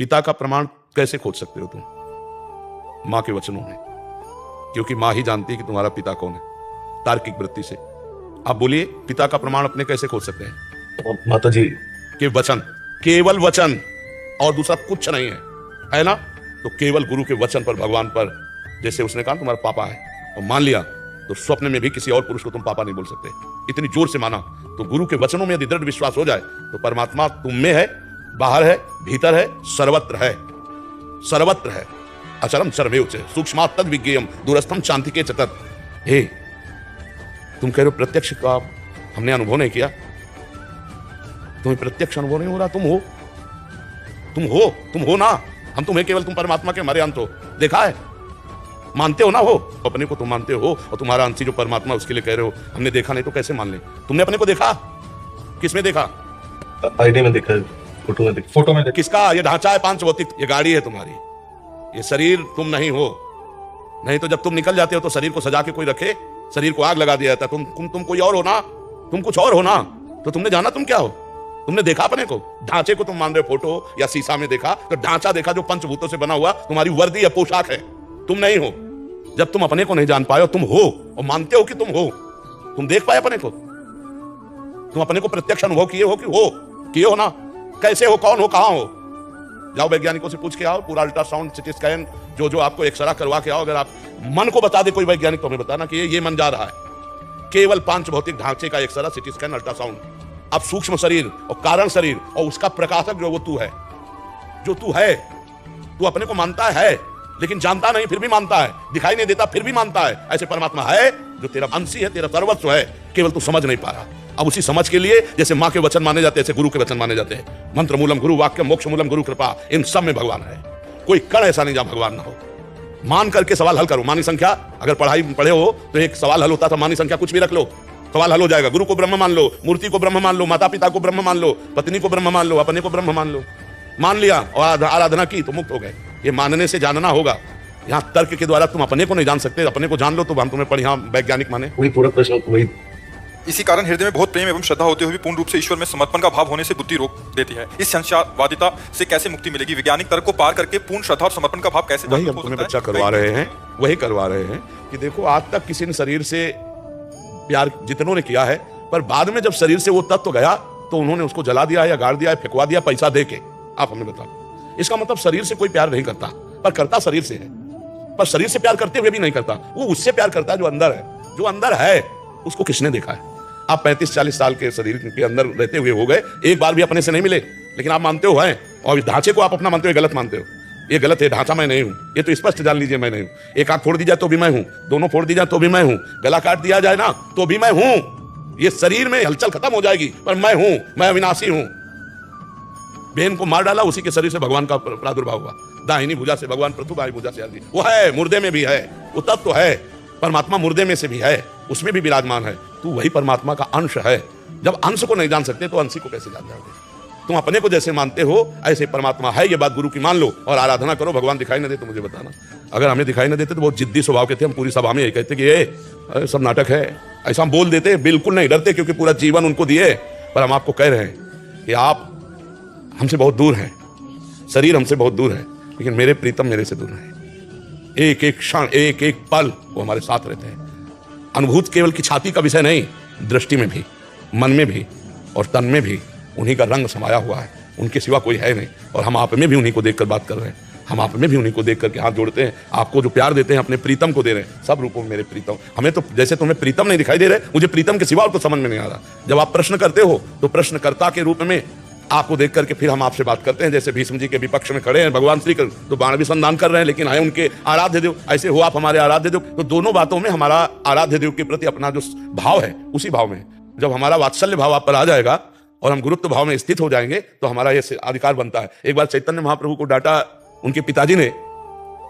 पिता का प्रमाण कैसे खोज सकते हो तुम? मां के वचनों में, क्योंकि मां ही जानती है कि तुम्हारा पिता कौन है, तार्किक वृत्ति से। आप बोलिए, पिता का प्रमाण अपने कैसे खोज सकते हैं? माता जी के वचन, केवल वचन, और दूसरा कुछ नहीं है ना? तो केवल गुरु के वचन पर, भगवान पर, जैसे उसने कहा तुम्हारा पापा है और मान लिया, तो स्वप्न में भी किसी और पुरुष को तुम पापा नहीं बोल सकते, इतनी जोर से माना। तो गुरु के वचनों में यदि दृढ़ विश्वास हो जाए तो परमात्मा तुम में है, बाहर है, भीतर है, सर्वत्र है, सर्वत्र है। अचरम सर्वेव च सूक्ष्मात् तद् विज्ञेयम् दूरस्थम चान्तिके च तत्। हे, तुम कह रहे हो प्रत्यक्ष का हमने अनुभव नहीं किया, तुम्हें प्रत्यक्ष अनुभव नहीं हो रहा? तुम हो, तुम हो, तुम हो ना। हम तुम्हें केवल, तुम परमात्मा के हमारे अंत हो, देखा है, मानते हो ना? हो अपने को तुम मानते हो, और तुम्हारा अंशी जो परमात्मा उसके लिए कह रहे हो हमने देखा नहीं, तो कैसे मान ले? तुमने अपने को देखा? किसमें देखा? आईने में देखा, फोटो में देखा। फोटो में देखा। किसका? ये ढांचा है पांच भौतिक, ये गाड़ी है तुम्हारी, ये शरीर तुम नहीं हो। नहीं तो जब तुम निकल जाते हो तो शरीर को सजा के कोई रखे, शरीर को आग लगा दिया जाता। तुम कोई और हो ना, तुम कुछ और हो ना। तो तुमने जाना तुम क्या हो? तुमने देखा अपने को? ढांचे को तुम मान रहे हो, फोटो या शीशा में देखा, तो ढांचा देखा जो पंचभूतों से बना हुआ तुम्हारी वर्दी है, पोशाक है, तुम नहीं हो। जब तुम अपने को नहीं जान पाए, तुम हो और मानते हो कि तुम हो, तुम देख पाए अपने को? तुम अपने को प्रत्यक्ष अनुभव किए हो कि हो? किए हो ना? कैसे हो, कौन हो, कहां हो? जाओ वैज्ञानिकों से पूछ के आओ, पूरा अल्ट्रासाउंड, सिटी स्कैन, जो आपको एक्सरा करवा के आओ। अगर आप मन को बता दे कोई वैज्ञानिक तो हमें बताना कि ये मन जा रहा है। केवल पांच भौतिक ढांचे का एक्सरा, सिटी स्कैन, अल्ट्रासाउंड। अब सूक्ष्म शरीर और कारण शरीर और उसका प्रकाशक जो वो तू है, जो तू है, तू अपने को मानता है लेकिन जानता नहीं, फिर भी मानता है, दिखाई नहीं देता फिर भी मानता है। ऐसे परमात्मा है जो तेरा अंशी है, तेरा सर्वस्व है, केवल तू समझ नहीं पा रहा। अब उसी समझ के लिए जैसे मां के वचन माने जाते हैं, ऐसे गुरु के वचन माने जाते हैं। मंत्र मूलम गुरु वाक्य, मोक्ष मूलम गुरु कृपा, इन सब में भगवान है। कोई कण ऐसा नहीं जहां भगवान ना हो। मान करके सवाल हल करो। मानी संख्या, अगर पढ़े हो तो एक सवाल हल होता था, मानी संख्या कुछ भी रख लो, सवाल हल हो जाएगा। गुरु को ब्रह्म मान लो, मूर्ति को ब्रह्म मान लो, माता पिता को ब्रह्म मान लो, पत्नी को ब्रह्म मान लो, अपने को ब्रह्म मान लो। मान लिया और आराधना की तो मुक्त हो गए। ये मानने से जानना होगा। यहाँ तर्क के द्वारा तुम अपने को नहीं जान सकते, अपने को जान लो तो हम तुम्हें पढ़ी, हाँ वैज्ञानिक माने। वही पूरा प्रश्न वही। इसी कारण हृदय में बहुत प्रेम एवं श्रद्धा होते हुए भी पूर्ण रूप से ईश्वर में समर्पण का भाव होने से बुद्धि रोक देती है। इस संशयवादिता से कैसे मुक्ति मिलेगी? वैज्ञानिक तर्क को पार करके पूर्ण श्रद्धा और समर्पण का भाव कैसे? वही हम तुम्हें बच्चा करवा रहे हैं, वही करवा रहे हैं कि देखो, आज तक किसी ने शरीर से प्यार जितनों ने किया है, पर बाद में जब शरीर से वो तत्व गया तो उन्होंने उसको जला दिया या गाड़ दिया, फेंकवा दिया पैसा दे के। आप हमें बताओ, इसका मतलब शरीर से कोई प्यार नहीं करता, पर करता शरीर से है। पर शरीर से प्यार करते हुए भी नहीं करता, वो उससे प्यार करता है जो अंदर है। जो अंदर है उसको किसने देखा है? आप 35-40 साल के शरीर के अंदर रहते हुए हो गए, एक बार भी अपने से नहीं मिले, लेकिन आप मानते हो हैं, और इस ढांचे को आप अपना मानते हो, गलत मानते हो। ये गलत है, ढांचा मैं नहीं हूं, ये तो स्पष्ट जान लीजिए मैं नहीं हूं। एक आंख फोड़ दी जाए तो भी मैं हूं, दोनों फोड़ दी जाए तो भी मैं हूं, गला काट दिया जाए ना तो भी मैं हूं। ये शरीर में हलचल खत्म हो जाएगी, पर मैं हूं, मैं अविनाशी हूं। बहन को मार डाला, उसी के शरीर से भगवान का प्रादुर्भाव हुआ। दाहिनी भुजा से भगवान प्रथु, बाई भुजा से आदि। वो है, मुर्दे में भी है, वो तत्व तो है। परमात्मा मुर्दे में से भी है, उसमें भी विराजमान है। तू वही परमात्मा का अंश है। जब अंश को नहीं जान सकते तो अंशी को कैसे जान जाओगे? तुम अपने को जैसे मानते हो ऐसे परमात्मा है, ये बात गुरु की मान लो और आराधना करो। भगवान दिखाई न दे तो मुझे बताना। अगर हमें दिखाई न देते तो बहुत जिद्दी स्वभाव के थे, हम पूरी सभा में यही कहते कि ये सब नाटक है, ऐसा हम बोल देते। बिल्कुल नहीं डरते, क्योंकि पूरा जीवन उनको दिए। पर हम आपको कह रहे हैं कि आप हमसे बहुत दूर हैं, शरीर हमसे बहुत दूर है, लेकिन मेरे प्रीतम मेरे से दूर है। एक एक क्षण, एक एक पल वो हमारे साथ रहते हैं। अनुभूत केवल की छाती का विषय नहीं, दृष्टि में भी, मन में भी और तन में भी उन्हीं का रंग समाया हुआ है। उनके सिवा कोई है नहीं। और हम आप में भी उन्हीं को देखकर बात कर रहे हैं, हम आप में भी उन्हीं को देख करके हाथ जोड़ते हैं। आपको जो प्यार देते हैं अपने प्रीतम को दे रहे हैं, सब रूपों में मेरे प्रीतम। हमें तो जैसे तुम्हें प्रीतम नहीं दिखाई दे रहे, मुझे प्रीतम के सिवा और तो समझ में नहीं आ रहा। जब आप प्रश्न करते हो तो प्रश्नकर्ता के रूप में आपको देख करके फिर हम आपसे बात करते हैं। जैसे भीष्म जी के विपक्ष में खड़े हैं भगवान श्री कृष्ण, तो बाण भी संधान कर रहे हैं, लेकिन आए उनके आराध्य देव। ऐसे हो आप हमारे आराध्य देव। तो दोनों बातों में हमारा आराध्य देव के प्रति अपना जो भाव है, उसी भाव में जब हमारा वात्सल्य भाव आप पर आ जाएगा और हम गुरुत्व भाव में स्थित हो जाएंगे तो हमारा ये अधिकार बनता है। एक बार चैतन्य महाप्रभु को डांटा उनके पिताजी ने,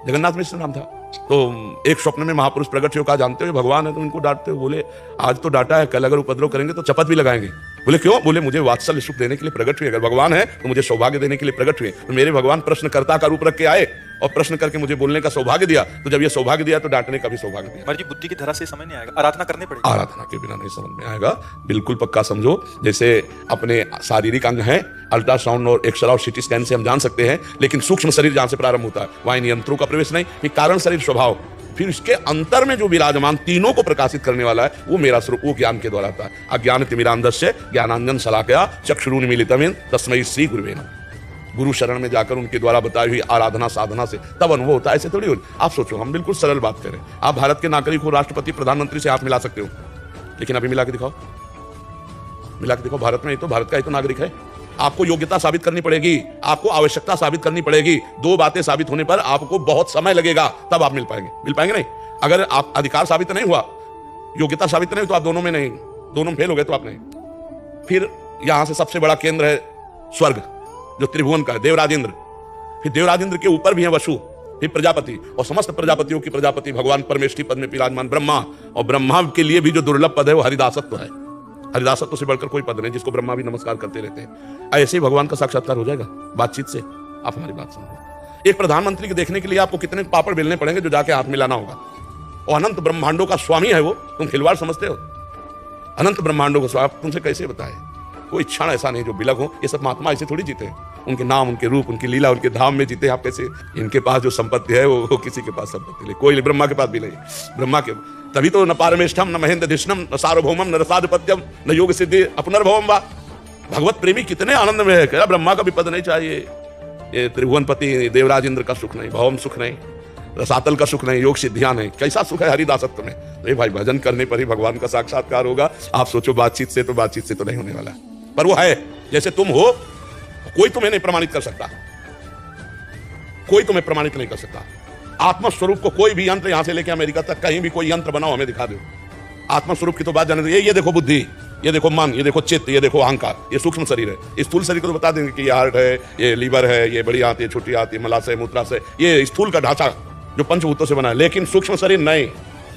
जगन्नाथ मिश्र नाम था। तो एक स्वप्न में महापुरुष प्रकट हुए, कहा जानते हो भगवान है तो उनको डांटते हो? बोले आज तो डांटा है, कल अगर उपद्रव करेंगे तो चपत भी लगाएंगे। बोले क्यों? बोले मुझे वात्सल्य सुख देने के लिए प्रकट हुए। अगर भगवान है तो मुझे सौभाग्य देने के लिए प्रकट हुए। तो मेरे भगवान प्रश्नकर्ता का रूप रख के आए और प्रश्न करके मुझे बोलने का सौभाग्य दिया। तो जब ये सौभाग्य दिया तो डांटने का भी सौभाग्य दिया। महाराज जी, बुद्धि की धरा से समझ नहीं आएगा, आराधना करनी पड़ेगी। आराधना के बिना नहीं समझ में आएगा। बिल्कुल पक्का समझो। जैसे अपने शारीरिक अंग हैं, अल्ट्रासाउंड और एक्सरे और सीटी स्कैन से हम जान सकते हैं, लेकिन सूक्ष्म शरीर जहां से प्रारंभ होता है वहां इन यंत्रों का प्रवेश नहीं। फिर कारण शरीर स्वभाव, फिर इसके अंतर में जो विराजमान तीनों को प्रकाशित करने वाला है वो मेरा स्वरूप, वो ज्ञान के द्वारा आता है। अज्ञान तिमिरांधस्य ज्ञानांजन शलाकया चक्षुरुन्मीलितं तस्मै श्री गुरुवे नमः। गुरु शरण में जाकर उनके द्वारा बताई हुई आराधना साधना से तब अनुभव होता है। ऐसे थोड़ी हो। आप सोचो, हम बिल्कुल सरल बात करें, आप भारत के नागरिक हो, राष्ट्रपति प्रधानमंत्री से हाथ मिला सकते हो, लेकिन अभी मिला के दिखाओ, मिला के दिखाओ। भारत में ही तो, भारत का ही तो नागरिक है। आपको योग्यता साबित करनी पड़ेगी, आपको आवश्यकता साबित करनी पड़ेगी। दो बातें साबित होने पर आपको बहुत समय लगेगा, तब आप मिल पाएंगे। मिल पाएंगे नहीं? अगर आप अधिकार साबित नहीं हुआ, योग्यता साबित नहीं, तो आप दोनों में नहीं, दोनों में फेल हो गए तो आप नहीं। फिर यहां से सबसे बड़ा केंद्र है स्वर्ग, जो त्रिभुवन का है, देवराजेंद्र। फिर देवराजेंद्र के ऊपर भी है वसु, फिर प्रजापति, और समस्त प्रजापतियों की प्रजापति भगवान परमेष्ठी पद में विराजमान ब्रह्मा। और ब्रह्मा के लिए भी जो दुर्लभ पद है वो हरिदासत्व है। हरिदासत्व से बढ़कर कोई पद नहीं, जिसको ब्रह्मा भी नमस्कार करते रहते हैं। ऐसे ही भगवान का साक्षात्कार हो जाएगा बातचीत से। आप हमारी बात समझो। एक प्रधानमंत्री के देखने के लिए आपको कितने पापड़ बेलने पड़ेंगे जो जाके हाथ मिलाना होगा। और अनंत ब्रह्मांडों का स्वामी है वो, तुम खिलवाड़ समझते हो? अनंत ब्रह्मांडों का स्वामी तुमसे कैसे बताए? कोई क्षण ऐसा नहीं जो बिलक हो। ये सब महात्मा ऐसे थोड़ी जीते हैं। उनके नाम, उनके रूप, उनकी लीला, उनके धाम में जीते। आप कैसे? इनके पास जो संपत्ति है वो किसी के पास संपत्ति नहीं, कोई ब्रह्मा के पास भी नहीं। ब्रह्मा के तभी तो न पारमेष्ठम न महेंद्र धिष्णम न सार्वभौमम न रसाधिपत्यम न योग सिद्धि अपनर्भवम वा। भगवत प्रेमी कितने आनंद में है। क्या ब्रह्मा का भी पद नहीं चाहिए? ये त्रिभुवनपति देवराजेंद्र का सुख नहीं, भौम सुख नहीं, रसातल का सुख नहीं, योग सिद्धियां नहीं, कैसा सुख है हरिदासत्व में? तो भाई भजन करने पर ही भगवान का साक्षात्कार होगा। आप सोचो बातचीत से तो नहीं होने वाला, पर वो है। जैसे तुम हो, कोई तुम्हें नहीं प्रमाणित कर सकता, कोई तुम्हें प्रमाणित नहीं कर सकता। आत्मस्वरूप को कोई भी यंत्र यहां से लेकर अमेरिका तक कहीं भी कोई यंत्र बनाओ, हमें दिखा दो। आत्मस्वरूप की तो बात जाने दो। ये देखो बुद्धि, ये देखो मन, ये देखो चित्त, ये देखो अहंकार, ये सूक्ष्म शरीर है। इस स्थूल शरीर को तो बता देंगे कि ये हार्ट है, ये लीवर है, ये बड़ी आंत है, छोटी आंत है, मलाशय मूत्राशय, ये स्थूल का ढांचा जो पंचभूतों से बना है। लेकिन सूक्ष्म शरीर नहीं,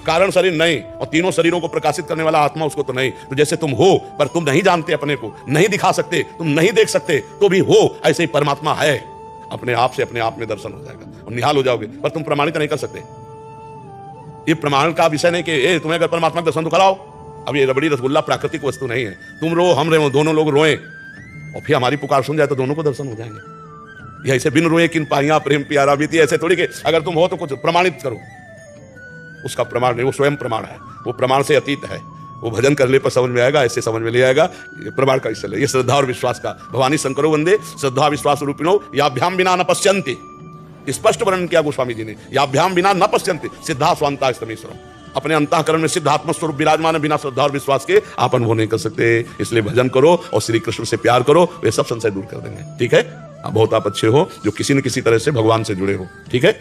कारण शरीर नहीं, और तीनों शरीरों को प्रकाशित करने वाला आत्मा उसको तो नहीं। तो जैसे तुम हो पर तुम नहीं जानते, अपने को नहीं दिखा सकते, तुम नहीं देख सकते, तो भी हो, ऐसे ही परमात्मा है। अपने आप से अपने आप में दर्शन हो जाएगा और निहाल हो जाओगे, पर तुम प्रमाणित नहीं कर सकते। ये प्रमाण का विषय नहीं कि तुम्हें अगर परमात्मा का दर्शन तो कराओ। अब ये रबड़ी रसगुल्ला प्राकृतिक वस्तु नहीं है। तुम रो, हम रो, दोनों लोग रोएं और फिर हमारी पुकार सुन जाए तो दोनों को दर्शन हो जाएंगे। ये ऐसे बिन रोए किन पाहिया प्रेम प्यारा बीती, ऐसे थोड़ी कि अगर तुम हो तो कुछ प्रमाणित करो। उसका प्रमाण नहीं, वो स्वयं प्रमाण है, वो प्रमाण से अतीत है। वो भजन करने पर समझ में आएगा, ऐसे समझ में ले आएगा। ये प्रमाण का विषय है, ये श्रद्धा और विश्वास का। भवानी शंकरो वंदे श्रद्धा विश्वास रूपिणो याभ्याम बिना न पश्यन्ति। स्पष्ट वर्णन किया गोस्वामी जी ने, याभ्याम बिना न पश्यन्ति सिद्धा स्वांता स्तमेश्वरम। अपने अंतःकरण में सिद्ध आत्मस्वरूप विराजमान है, बिना श्रद्धा और विश्वास के आप अनुभव नहीं कर सकते। इसलिए भजन करो और श्री कृष्ण से प्यार करो, वे सब संशय दूर कर देंगे। ठीक है? बहुत आप अच्छे हो जो किसी न किसी तरह से भगवान से जुड़े हो। ठीक है?